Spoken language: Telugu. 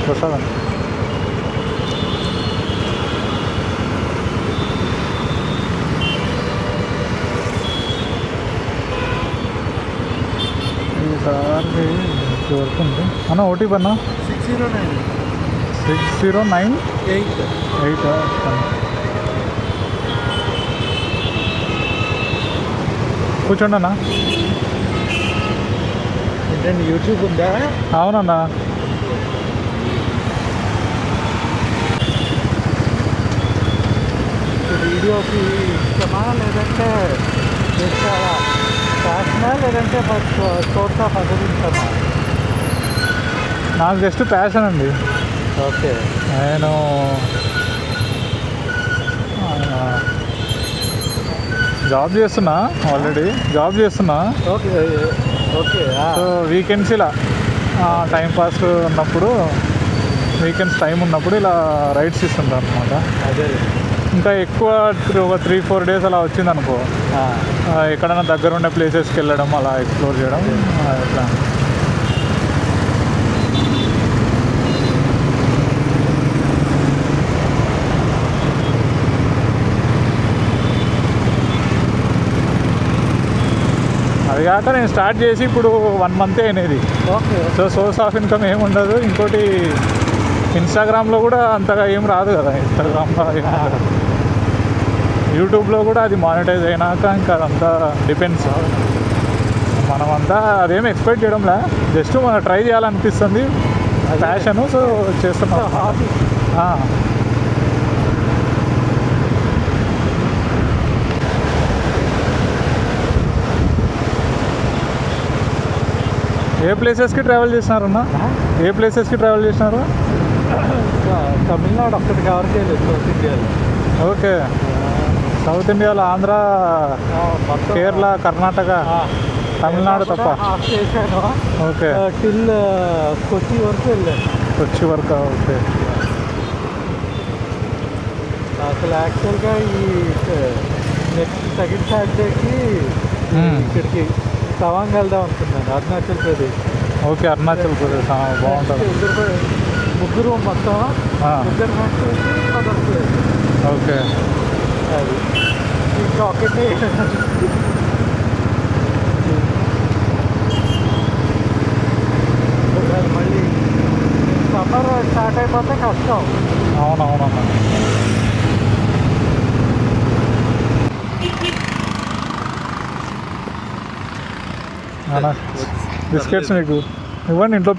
ప్రసాదం. ఈసారి వరకు ఉంది అన్న. ఓటీపీ అన్న 6098. కూర్చోండి అన్న. ఏంటండి యూట్యూబ్ ఉందా? అవునన్నా. వీడియోకి ఇష్టమా లేదంటే ప్యాషనా లేదంటే సోర్స్ ఆఫ్ అభివృద్ధమా? నాకు జస్ట్ ప్యాషన్ అండి. ఓకే. నేను జాబ్ చేస్తున్నా, ఆల్రెడీ జాబ్ చేస్తున్నా. Okay okay. సో వీకెండ్స్ ఇలా టైంపాస్ ఉన్నప్పుడు, వీకెండ్స్ టైం ఉన్నప్పుడు ఇలా రైడ్స్ ఇస్తుంటాను అనమాట. అదే ఇంకా ఎక్కువ ఒక 3-4 డేస్ అలా వచ్చిందనుకో, ఎక్కడైనా దగ్గర ఉండే ప్లేసెస్కి వెళ్ళడం, అలా ఎక్స్ప్లోర్ చేయడం ఇట్లా. అది కాక నేను స్టార్ట్ చేసి ఇప్పుడు 1 month అయినది. Okay. So source of income ఏమి ఉండదు. ఇంకోటి ఇన్స్టాగ్రామ్లో కూడా అంతగా ఏం రాదు కదా. ఇన్స్టాగ్రామ్లో యూట్యూబ్లో కూడా అది మానిటైజ్ అయినాక ఇంకా అదంతా డిపెండ్స్. మనమంతా అదేం ఎక్స్పెక్ట్ చేయడంలే, జస్ట్ మనం ట్రై చేయాలనిపిస్తుంది, ప్యాషను. సో చేస్తున్నాం. ఏ ప్లేసెస్కి ట్రావెల్ చేసినారన్నా? ఏ ప్లేసెస్కి ట్రావెల్ చేసినారు? తమిళనాడు ఒక్కటి కవర్ చేయలేదు, సౌత్ ఇండియాలో. ఓకే. సౌత్ ఇండియాలో ఆంధ్ర, కేరళ, కర్ణాటక, తమిళనాడు తప్ప. చేశాను. ఓకే. టిల్ కొచ్చి వరకు వెళ్ళాను. కొచ్చి వరకు. ఓకే. అసలు యాక్చువల్గా ఈ నెక్స్ట్ సెకండ్ సాటర్డేకి ఇక్కడికి తవాంగ్ వెళ్దాం అనుకున్నాను, అరుణాచల్ ప్రదేశ్. ఓకే. అరుణాచల్ ప్రదేశ్ బాగుంటుంది. ముగ్గురు మొత్తం ఇద్దరు నచ్చేసి. ఓకే. అది ఇంకా ఒకటి మళ్ళీ సమ్మర్ స్టార్ట్ అయిపోతే కష్టం. అవునవునమ్మా. బిస్కెట్స్ మీకు ఇవ్వండి, ఇంట్లో